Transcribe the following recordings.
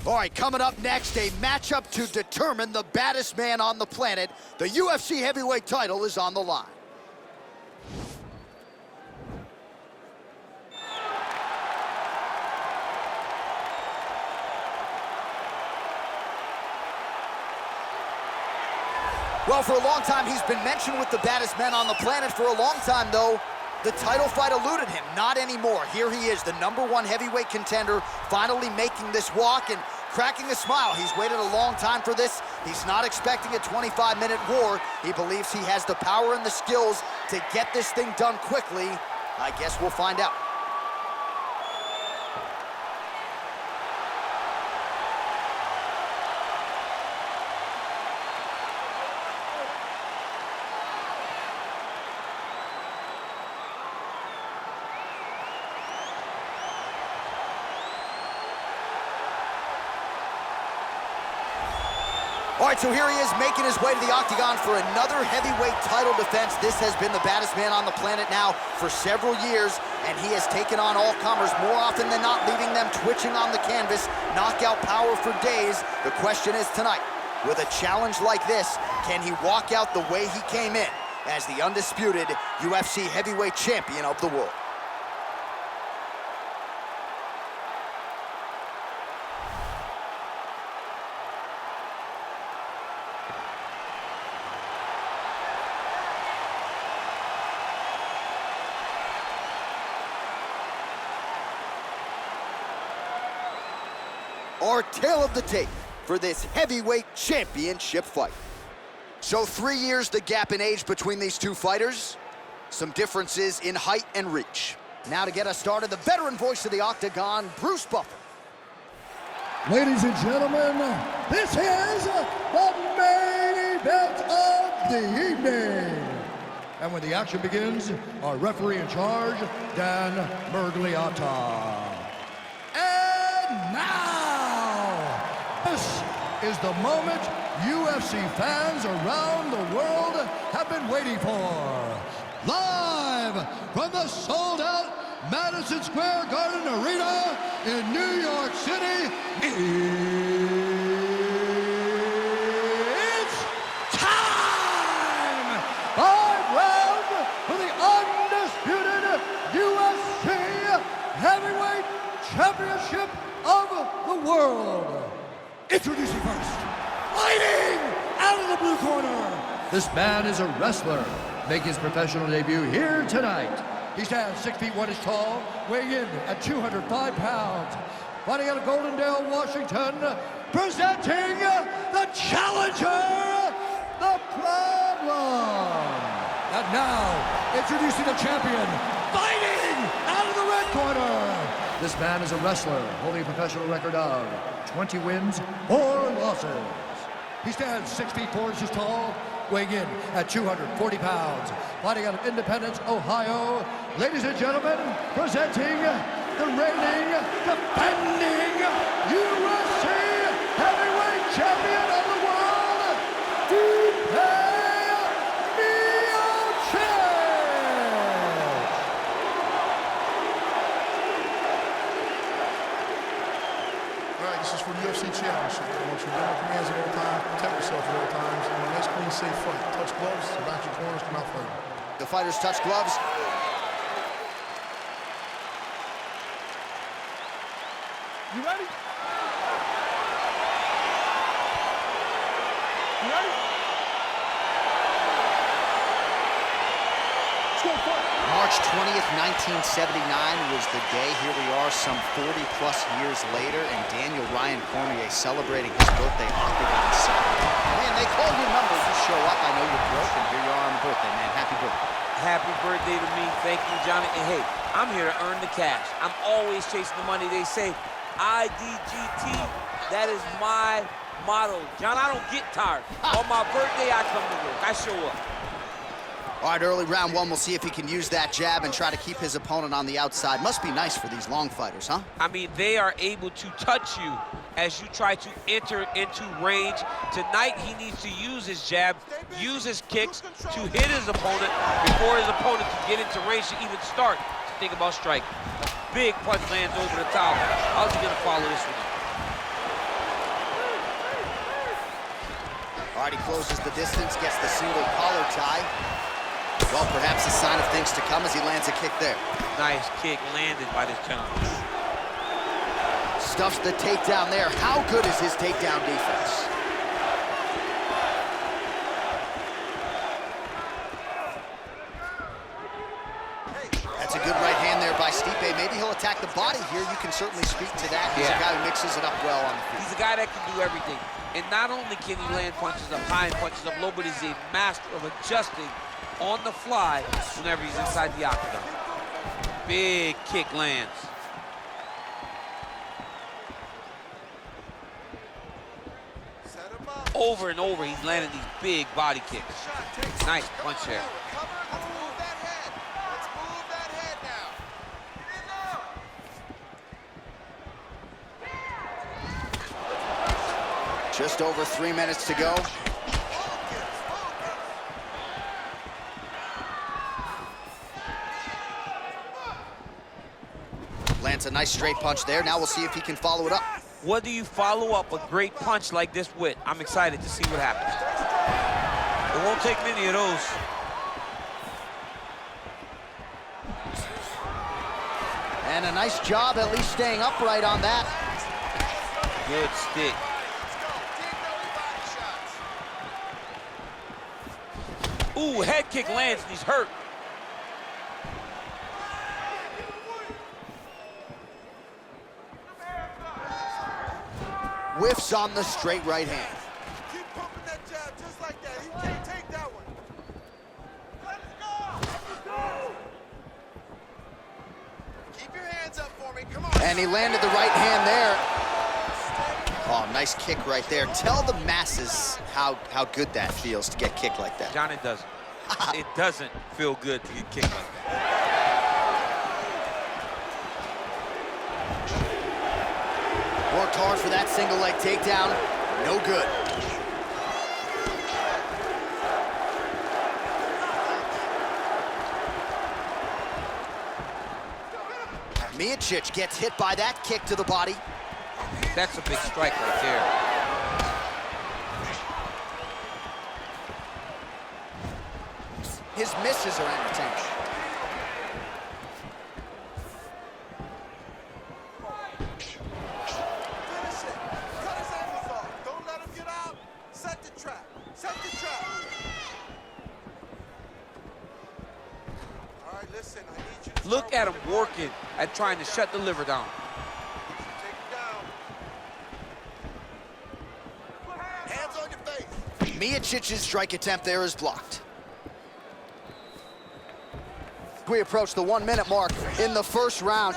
All right, coming up next, a matchup to determine the baddest man on the planet. The UFC heavyweight title is on the line. Well, for a long time, he's been mentioned with the baddest men on the planet. For a long time, though, the title fight eluded him. Not anymore. Here he is, the #1 heavyweight contender, finally making this walk and cracking a smile. He's waited a long time for this. He's not expecting a 25-minute war. He believes he has the power and the skills to get this thing done quickly. I guess we'll find out. All right, so here he is making his way to the octagon for another heavyweight title defense. This has been the baddest man on the planet now for several years, and he has taken on all comers more often than not, leaving them twitching on the canvas, knockout power for days. The question is tonight, with a challenge like this, can he walk out the way he came in as the undisputed UFC heavyweight champion of the world? Our tale of the tape for this heavyweight championship fight. So 3 years the gap in age between these two fighters. Some differences in height and reach. Now to get us started, the veteran voice of the octagon, Bruce Buffer. Ladies and gentlemen, this is the main event of the evening. And when the action begins, our referee in charge, Dan Mergliata. And now, this is the moment UFC fans around the world have been waiting for. Live from the sold-out Madison Square Garden Arena in New York City, it's time! 5 rounds for the undisputed UFC Heavyweight Championship of the world. Introducing first, fighting out of the blue corner. This man is a wrestler, making his professional debut here tonight. He stands 6 feet 1 inch tall, weighing in at 205 pounds. Fighting out of Goldendale, Washington, presenting the challenger, The Problem. And now, introducing the champion, fighting out of the red corner. This man is a wrestler, holding a professional record of 20 wins, 4 losses. He stands 6 feet 4 inches tall, weighing in at 240 pounds. Fighting out of Independence, Ohio. Ladies and gentlemen, presenting the reigning, defending UFC heavyweight champion of the world, Stipe Miocic. All right, this is for the UFC Championship. I want you to down commands at all times, protect yourself at all times, and a nice, clean, safe fight. Touch gloves, back your corners, come out fighting. The fighters touch gloves. You ready? You ready? Let's go for it. March 20th, 1979 was the day. Here we are some 40-plus years later, and Daniel Ryan Cormier celebrating his birthday octagon Saturday. Man, they call your number, you show up. I know you're broke, and here you are on the birthday, man. Happy birthday. Happy birthday to me. Thank you, Johnny. And hey, I'm here to earn the cash. I'm always chasing the money. They say IDGT. That is my motto. John, I don't get tired. On my birthday, I come to work. I show up. All right, early round 1, we'll see if he can use that jab and try to keep his opponent on the outside. Must be nice for these long fighters, huh? I mean, they are able to touch you as you try to enter into range. Tonight, he needs to use his jab, use his kicks to hit his opponent before his opponent can get into range to even start to think about striking. Big punch lands over the top. How's he gonna follow this one up? All right, he closes the distance, gets the single collar tie. Well, perhaps a sign of things to come as he lands a kick there. Nice kick landed by this gentleman. Stuffs the takedown there. How good is his takedown defense? That's a good right hand there by Stipe. Maybe he'll attack the body here. You can certainly speak to that. He's a guy who mixes it up well on the feet. He's a guy that can do everything. And not only can he land punches up high and punches up low, but he's a master of adjusting on the fly whenever he's inside the octagon. Big kick lands. Over and over, he's landing these big body kicks. Nice punch there. Just over 3 minutes to go. Lands a nice straight punch there. Now we'll see if he can follow it up. What do you follow up a great punch like this with? I'm excited to see what happens. It won't take many of those. And a nice job at least staying upright on that. Good stick. Ooh, head kick lands and he's hurt. Whiffs on the straight right hand. Keep pumping that jab just like that. He can't take that one. Let's go! Keep your hands up for me. Come on. And he landed the right hand there. Oh, nice kick right there. Tell the masses how good that feels to get kicked like that. John, it doesn't. It doesn't feel good to get kicked like that. Worked hard for that single leg takedown. No good. Miocic gets hit by that kick to the body. That's a big strike right there. His misses are entertaining. Finish it. Cut his ankles off. Don't let him get out. Set the trap. Set the trap. All right, listen. I need you to Look at him working at trying to shut the liver down. take him down. Hands on your face. Miocic's strike attempt there is blocked. We approach the 1 minute mark in the first round.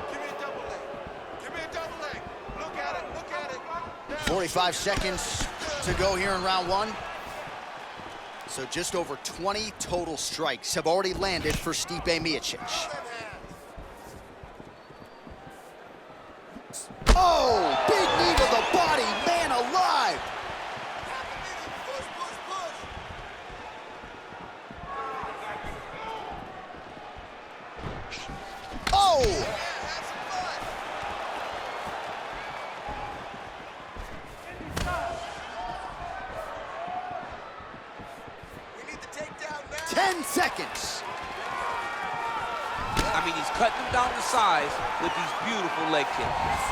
Give me a double leg. Give me a double leg. Look at it. Look at it. Down. 45 seconds to go here in round one. So just over 20 total strikes have already landed for Stipe Miocic. Them hands. Oh, big knee to the body, man alive. Half a minute. Push, push, push. Oh, Yeah, have some fun. We need the takedown now. 10 seconds. I mean, he's cutting them down to size with these beautiful leg kicks.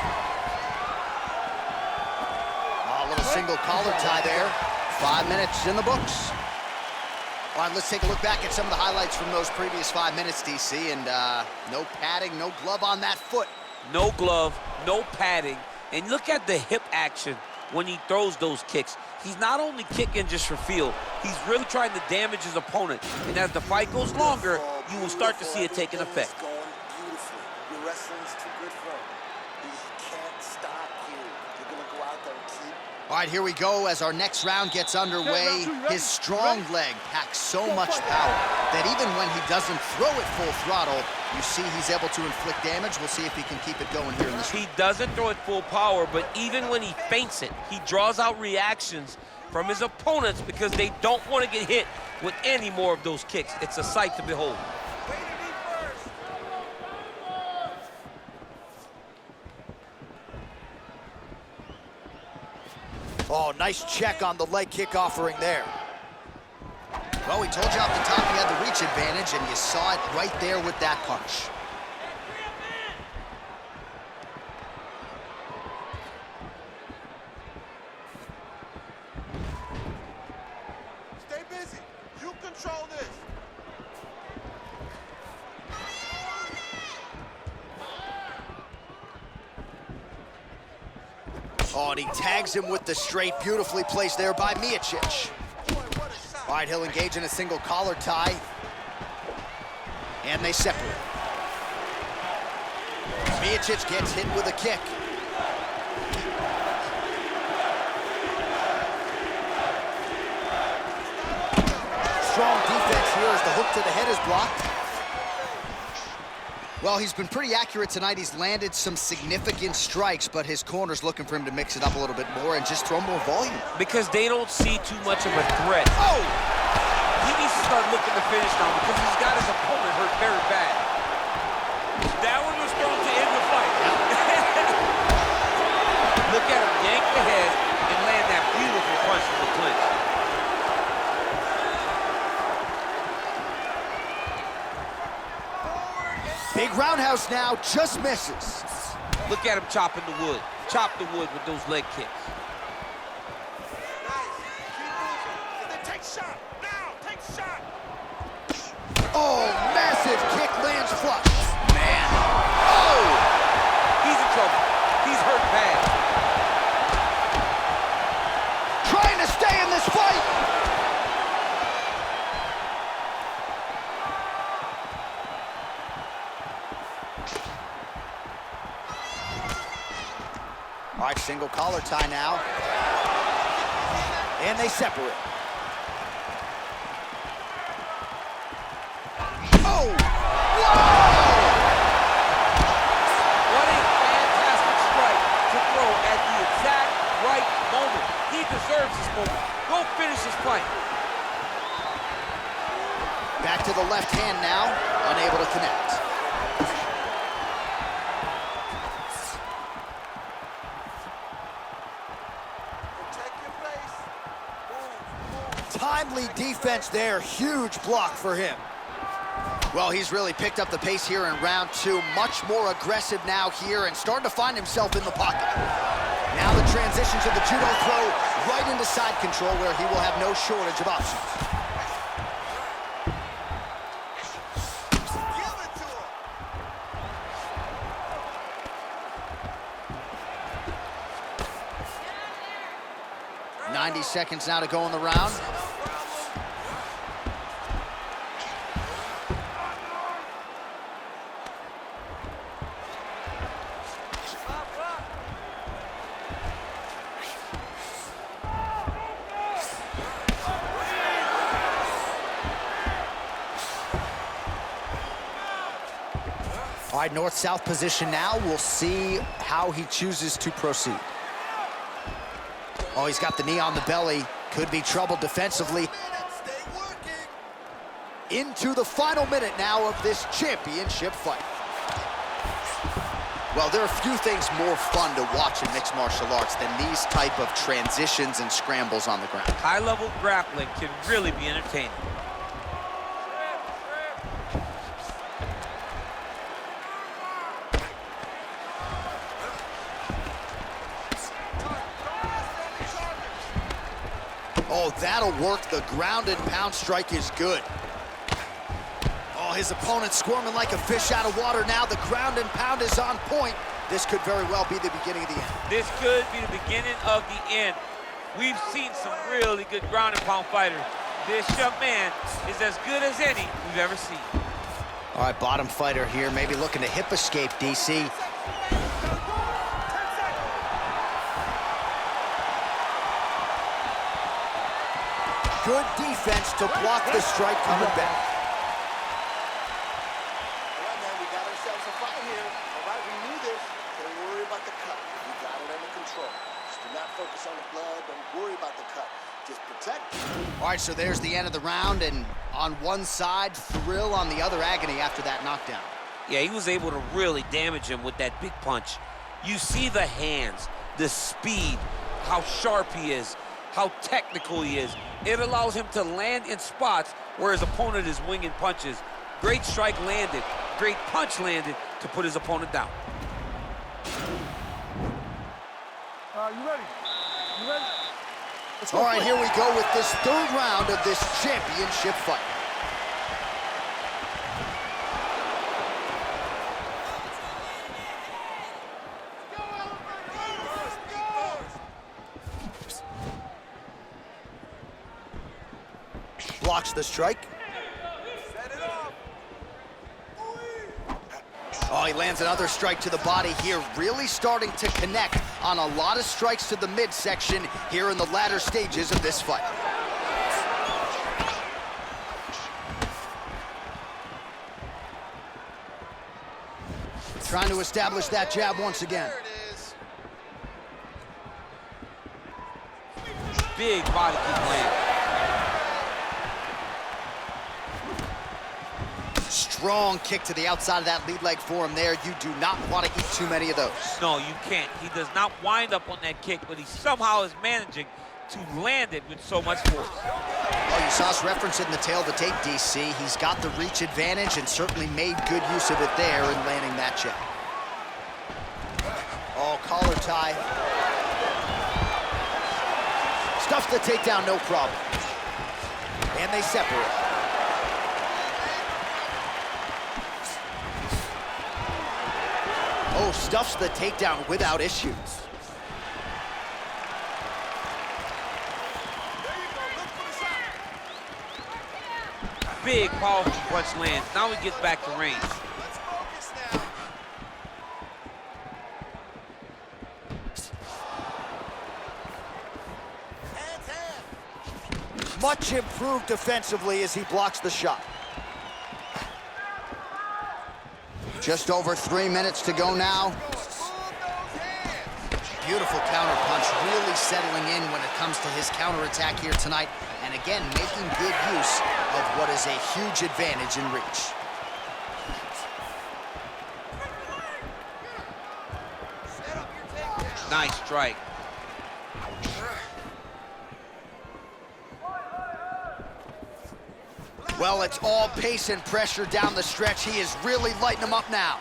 A little single collar tie there. 5 minutes in the books. All right, let's take a look back at some of the highlights from those previous 5 minutes, DC. And no padding, no glove on that foot. No glove, no padding. And look at the hip action when he throws those kicks. He's not only kicking just for feel, he's really trying to damage his opponent. And as the fight goes longer, you will start to see it taking effect. Going beautifully. Your wrestling's too good for him. You can't stop here. You're gonna go out there and keep. All right, here we go as our next round gets underway. His strong leg packs so much power that even when he doesn't throw it full throttle, you see he's able to inflict damage. We'll see if he can keep it going here in this round. He doesn't throw it full power, but even when he feints it, he draws out reactions from his opponents because they don't want to get hit with any more of those kicks. It's a sight to behold. Oh, nice check on the leg kick offering there. Well, we told you off the top he had the reach advantage, and you saw it right there with that punch. Stay busy. You control this. Oh, and he tags him with the straight, beautifully placed there by Miocic. Boy, what a shot. All right, he'll engage in a single collar tie. And they separate. Miocic gets hit with a kick. Strong defense here as the hook to the head is blocked. Well, he's been pretty accurate tonight. He's landed some significant strikes, but his corner's looking for him to mix it up a little bit more and just throw more volume. Because they don't see too much of a threat. Oh! He needs to start looking to finish now because he's got his opponent hurt very bad. That one was thrown to end the fight. Look at him yank the head and land that beautiful punch from the clinch. Big roundhouse now, just misses. Look at him chopping the wood. Chop the wood with those leg kicks. Nice. Keep moving. And then take shot. Now, take shot. Oh, massive kick lands flush. Man. Oh! He's in trouble. He's hurt bad. Trying to stay in this fight. All right, single collar tie now. And they separate. Oh! Whoa! What a fantastic strike to throw at the exact right moment. He deserves this moment. Go finish this fight. Back to the left hand now, unable to connect. Protect your place. Move. Timely defense there, huge block for him. Well, he's really picked up the pace here in round two, much more aggressive now here and starting to find himself in the pocket. Now the transition to the judo throw right into side control where he will have no shortage of options. Give it to him. 90 seconds now to go in the round. All right, north-south position now. We'll see how he chooses to proceed. Oh, he's got the knee on the belly. Could be trouble defensively. Stay working. Into the final minute now of this championship fight. Well, there are few things more fun to watch in mixed martial arts than these type of transitions and scrambles on the ground. High-level grappling can really be entertaining. Oh, that'll work. The ground and pound strike is good. Oh, his opponent squirming like a fish out of water now. The ground and pound is on point. This could very well be the beginning of the end. This could be the beginning of the end. We've seen some really good ground and pound fighters. This young man is as good as any we've ever seen. All right, bottom fighter here, maybe looking to hip escape, DC. Good defense to block the strike coming back. All right, man, we got ourselves a fight here. All right, we knew this. Don't worry about the cut. We got it under control. Just do not focus on the blood. Don't worry about the cut. Just protect. All right, so there's the end of the round, and on one side, thrill, on the other, agony after that knockdown. Yeah, he was able to really damage him with that big punch. You see the hands, the speed, how sharp he is, how technical he is. It allows him to land in spots where his opponent is winging punches. Great strike landed, great punch landed to put his opponent down. You ready? You ready? All right, here we go with this third round of this championship fight. Blocks the strike. Oh, he lands another strike to the body here, really starting to connect on a lot of strikes to the midsection here in the latter stages of this fight. Trying to establish that jab once again. Big body kick land. Strong kick to the outside of that lead leg for him there. You do not want to eat too many of those. No, you can't. He does not wind up on that kick, but he somehow is managing to land it with so much force. Oh, you saw us reference it in the tail of the tape, DC. He's got the reach advantage and certainly made good use of it there in landing that jab. Oh, collar tie. Stuffs the takedown, no problem. And they separate. Oh, stuffs the takedown without issues. Big, powerful punch lands. Now he gets back to range. Much improved defensively as he blocks the shot. Just over 3 minutes to go now. Beautiful counter punch, really settling in when it comes to his counterattack here tonight. And again, making good use of what is a huge advantage in reach. Nice strike. Well, it's all pace and pressure down the stretch. He is really lighting them up now.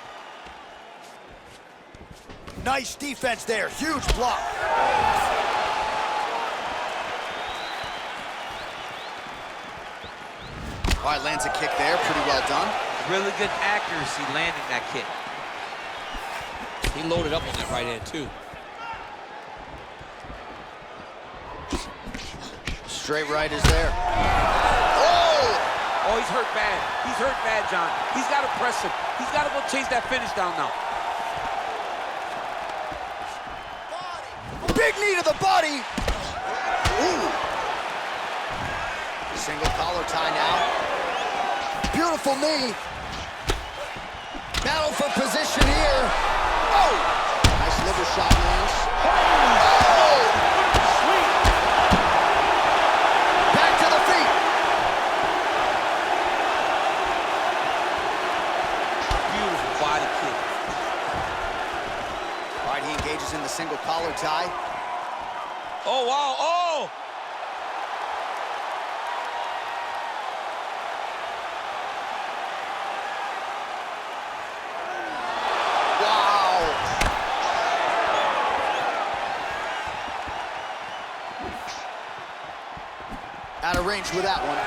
Nice defense there, huge block. All right, lands a kick there, pretty well done. Really good accuracy landing that kick. He loaded up on that right hand, too. Straight right is there. Oh, he's hurt bad. He's hurt bad, John. He's got to press him. He's got to go chase that finish down now. Big knee to the body. Ooh. Single collar tie now. Beautiful knee. Battle for position here. Oh! Nice liver shot lands. Oh! Sweet. Back to the feet. Beautiful body kick. All right, he engages in the single collar tie. Oh, wow, oh! Wow. Out of range with that one.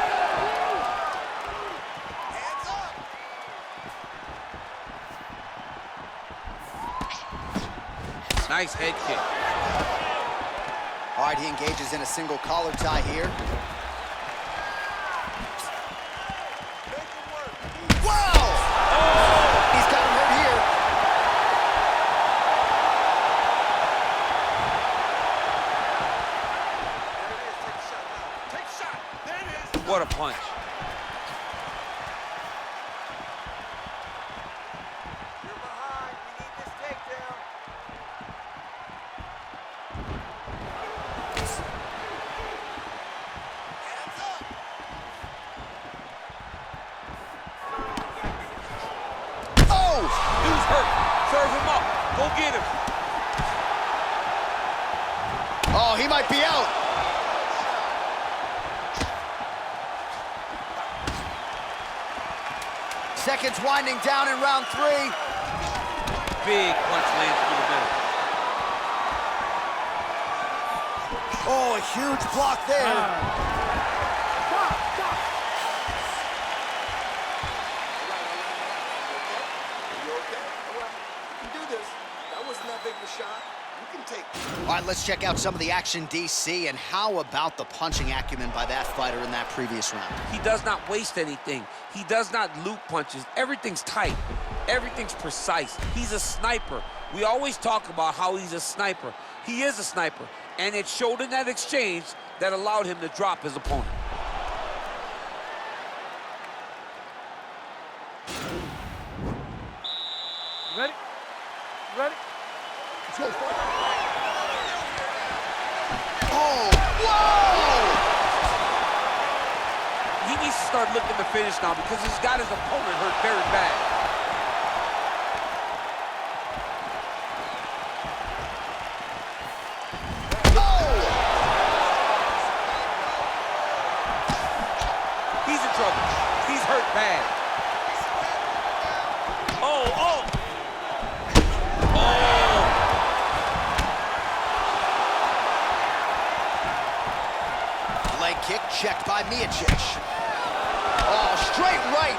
Nice head kick. All right, he engages in a single collar tie here. Wow! He's got him hurt here. What a punch. Dude's hurt. Serve him up. Go get him. Oh, He might be out. Seconds winding down in round 3. Big punch lands through the middle. Oh, a huge block there. Stop, stop. You okay? All right. You can do this. That wasn't that big of a shot. You can take it. All right, let's check out some of the action, DC, and how about the punching acumen by that fighter in that previous round? He does not waste anything. He does not loop punches. Everything's tight. Everything's precise. He's a sniper. We always talk about how he's a sniper. He is a sniper, and it showed in that exchange that allowed him to drop his opponent. You ready? You ready? Let's go, fight. Oh, whoa! He needs to start looking to finish now because he's got his opponent hurt very bad. He's in trouble. He's hurt bad. Oh, oh! Oh! Leg kick checked by Miocic. Oh, straight right.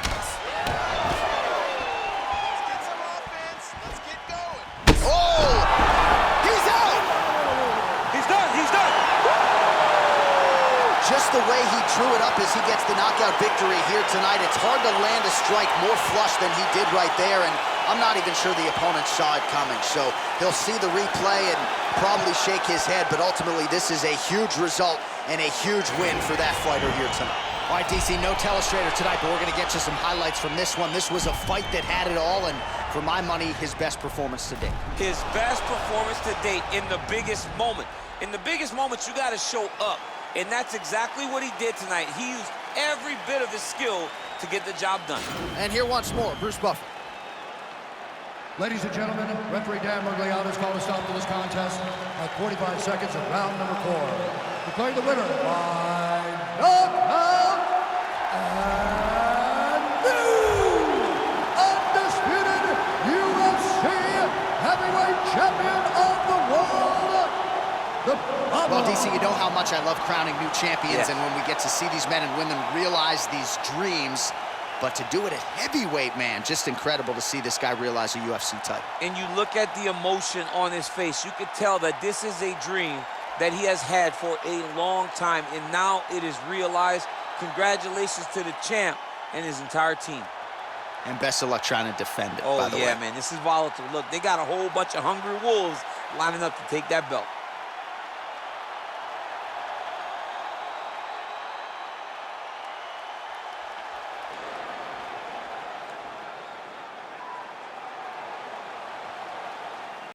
Let's get some offense. Let's get going. Oh, he's out. He's done, he's done! Just the way he drew it up as he gets the knockout victory here tonight. It's hard to land a strike more flush than he did right there, and I'm not even sure the opponent saw it coming. So he'll see the replay and probably shake his head, but ultimately this is a huge result and a huge win for that fighter here tonight. All right, DC, no telestrator tonight, but we're going to get you some highlights from this one. This was a fight that had it all, and for my money, his best performance to date. His best performance to date in the biggest moment. In the biggest moments, you got to show up. And that's exactly what he did tonight. He used every bit of his skill to get the job done. And here once more, Bruce Buffer. Ladies and gentlemen, referee Dan Mugliano has called a stop to this contest at 45 seconds of round number 4. Declaring the winner by knockout and new undisputed UFC heavyweight champion of the world, the Well, DC, you know how much I love crowning new champions, Yeah. and when we get to see these men and women realize these dreams, but to do it at heavyweight, man, just incredible to see this guy realize a UFC title. And you look at the emotion on his face, you could tell that this is a dream that he has had for a long time, and now it is realized. Congratulations to the champ and his entire team. And best of luck trying to defend it, Oh, by the yeah, way. man, this is volatile. Look, they got a whole bunch of hungry wolves lining up to take that belt.